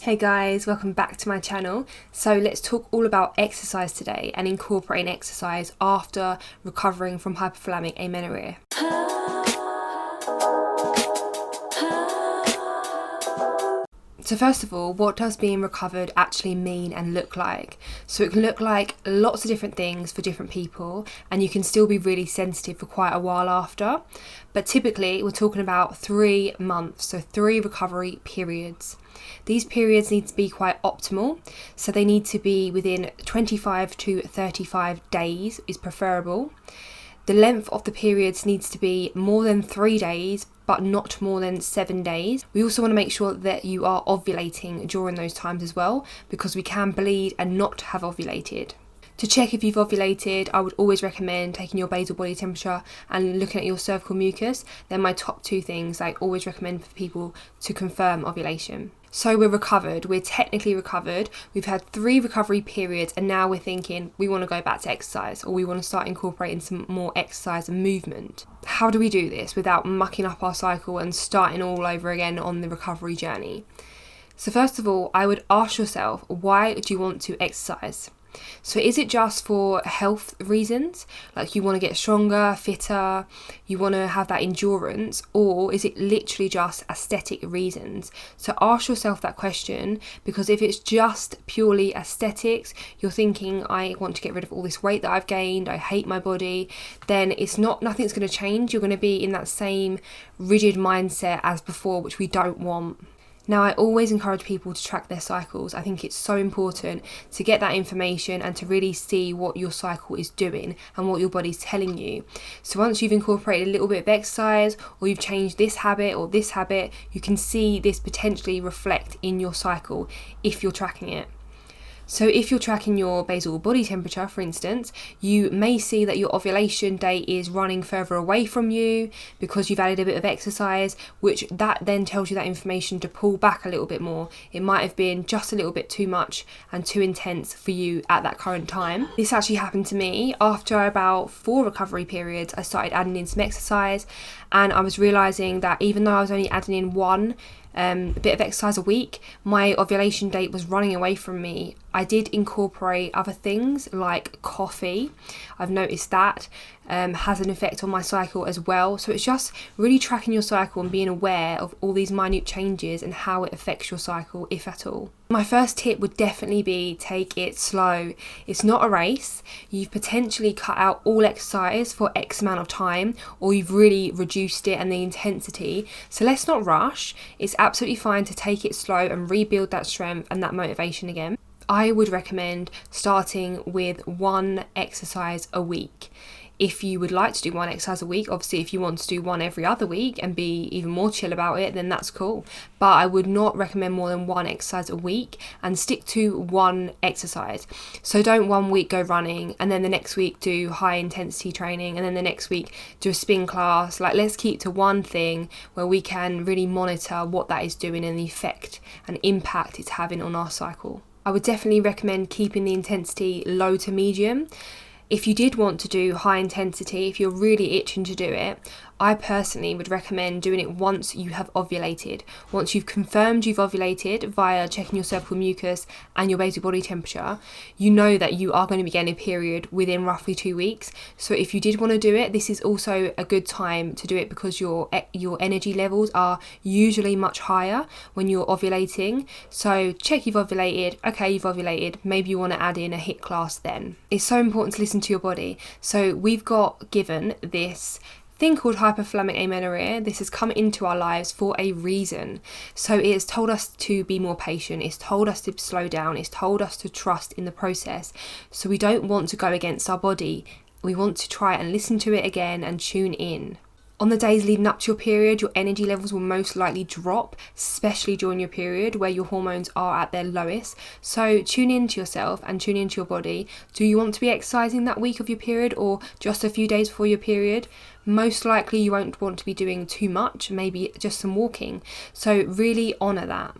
Hey guys, welcome back to my channel. So let's talk all about exercise today and incorporating exercise after recovering from hypothalamic amenorrhea. So first of all, what does being recovered actually mean and look like? So it can look like lots of different things for different people, and you can still be really sensitive for quite a while after. But typically we're talking about 3 months, so 3 recovery periods. These periods need to be quite optimal, so they need to be within 25 to 35 days is preferable. The length of the periods needs to be more than 3 days, but not more than 7 days. We also want to make sure that you are ovulating during those times as well, because we can bleed and not have ovulated. To check if you've ovulated, I would always recommend taking your basal body temperature and looking at your cervical mucus. They're my top 2 things I always recommend for people to confirm ovulation. So we're recovered, we're technically recovered, we've had 3 recovery periods, and now we're thinking we want to go back to exercise, or we want to start incorporating some more exercise and movement. How do we do this without mucking up our cycle and starting all over again on the recovery journey? So first of all, I would ask yourself, why do you want to exercise? So is it just for health reasons, like you want to get stronger, fitter, you want to have that endurance, or is it literally just aesthetic reasons? So ask yourself that question, because if it's just purely aesthetics, you're thinking, I want to get rid of all this weight that I've gained, I hate my body, then nothing's going to change. You're going to be in that same rigid mindset as before, which we don't want. Now, I always encourage people to track their cycles. I think it's so important to get that information and to really see what your cycle is doing and what your body's telling you. So once you've incorporated a little bit of exercise, or you've changed this habit or this habit, you can see this potentially reflect in your cycle if you're tracking it. So if you're tracking your basal body temperature, for instance, you may see that your ovulation date is running further away from you because you've added a bit of exercise, which that then tells you that information to pull back a little bit more. It might have been just a little bit too much and too intense for you at that current time. This actually happened to me after about 4 recovery periods. I started adding in some exercise, and I was realising that even though I was only adding in one bit of exercise a week, my ovulation date was running away from me. I did incorporate other things like coffee. I've noticed that has an effect on my cycle as well. So it's just really tracking your cycle and being aware of all these minute changes and how it affects your cycle, if at all. My first tip would definitely be take it slow. It's not a race. You've potentially cut out all exercise for X amount of time, or you've really reduced it and the intensity. So let's not rush. It's absolutely fine to take it slow and rebuild that strength and that motivation again. I would recommend starting with 1 exercise a week. If you would like to do 1 exercise a week, obviously if you want to do 1 every other week and be even more chill about it, then that's cool. But I would not recommend more than 1 exercise a week, and stick to 1 exercise. So don't 1 week go running and then the next week do high intensity training and then the next week do a spin class. Like, let's keep to one thing where we can really monitor what that is doing and the effect and impact it's having on our cycle. I would definitely recommend keeping the intensity low to medium. If you did want to do high intensity, if you're really itching to do it, I personally would recommend doing it once you have ovulated. Once you've confirmed you've ovulated via checking your cervical mucus and your basal body temperature, you know that you are going to be getting a period within roughly 2 weeks. So if you did want to do it, this is also a good time to do it, because your energy levels are usually much higher when you're ovulating. So check you've ovulated. Okay, you've ovulated. Maybe you want to add in a HIIT class then. It's so important to listen to your body. So we've got given this thing called hypothalamic amenorrhea. This has come into our lives for a reason. So it has told us to be more patient. It's told us to slow down. It's told us to trust in the process. So we don't want to go against our body. We want to try and listen to it again and tune in. On the days leading up to your period, your energy levels will most likely drop, especially during your period where your hormones are at their lowest. So tune into yourself and tune into your body. Do you want to be exercising that week of your period, or just a few days before your period? Most likely you won't want to be doing too much, maybe just some walking. So really honour that.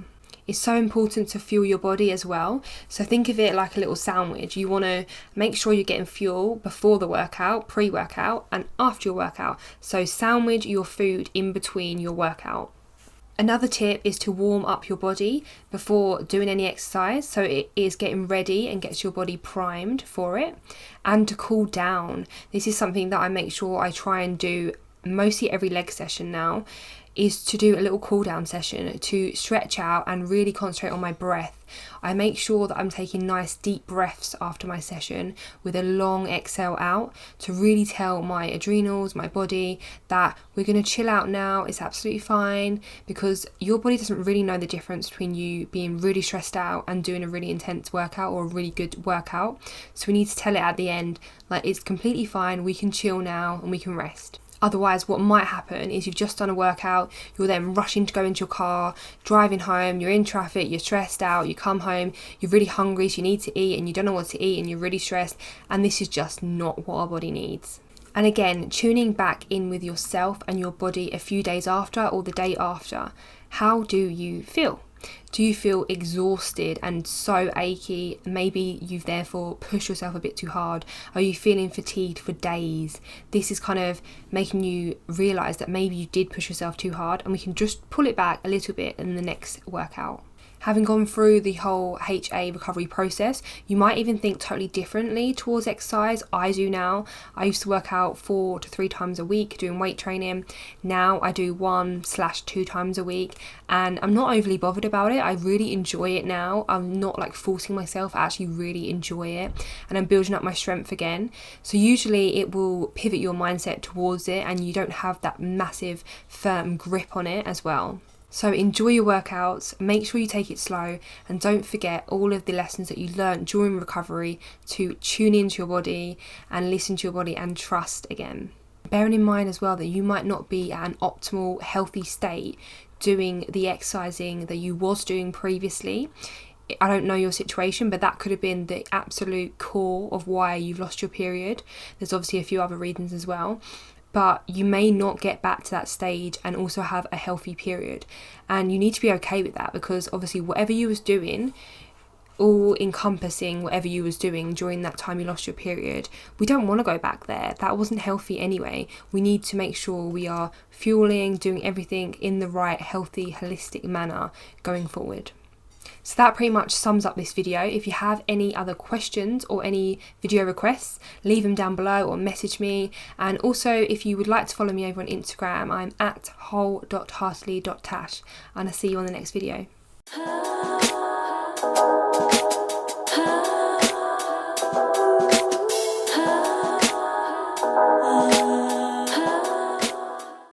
It's so important to fuel your body as well. So think of it like a little sandwich. You want to make sure you're getting fuel before the workout, pre-workout, and after your workout. So sandwich your food in between your workout. Another tip is to warm up your body before doing any exercise, so it is getting ready and gets your body primed for it, and to cool down. This is something that I make sure I try and do mostly every leg session now, is to do a little cool down session to stretch out and really concentrate on my breath. I make sure that I'm taking nice deep breaths after my session with a long exhale out to really tell my adrenals, my body, that we're going to chill out now, it's absolutely fine, because your body doesn't really know the difference between you being really stressed out and doing a really intense workout or a really good workout. So we need to tell it at the end, like, it's completely fine, we can chill now and we can rest. Otherwise, what might happen is you've just done a workout, you're then rushing to go into your car, driving home, you're in traffic, you're stressed out, you come home, you're really hungry, so you need to eat and you don't know what to eat and you're really stressed, and this is just not what our body needs. And again, tuning back in with yourself and your body a few days after or the day after. How do you feel? Do you feel exhausted and so achy? Maybe you've therefore pushed yourself a bit too hard. Are you feeling fatigued for days? This is kind of making you realise that maybe you did push yourself too hard, and we can just pull it back a little bit in the next workout. Having gone through the whole HA recovery process, you might even think totally differently towards exercise. I do now. I used to work out 4 to 3 times a week doing weight training. Now I do 1/2 times a week, and I'm not overly bothered about it. I really enjoy it now. I'm not like forcing myself. I actually really enjoy it, and I'm building up my strength again. So usually it will pivot your mindset towards it, and you don't have that massive firm grip on it as well. So enjoy your workouts, make sure you take it slow, and don't forget all of the lessons that you learned during recovery to tune into your body and listen to your body and trust again. Bearing in mind as well that you might not be at an optimal healthy state doing the exercising that you was doing previously. I don't know your situation, but that could have been the absolute core of why you've lost your period. There's obviously a few other reasons as well. But you may not get back to that stage and also have a healthy period. And you need to be okay with that, because obviously whatever you was doing, all encompassing whatever you was doing during that time you lost your period, we don't want to go back there. That wasn't healthy anyway. We need to make sure we are fueling, doing everything in the right, healthy, holistic manner going forward. So that pretty much sums up this video. If you have any other questions or any video requests, leave them down below or message me. And also, if you would like to follow me over on Instagram, I'm at whole.heartily.tash, and I'll see you on the next video.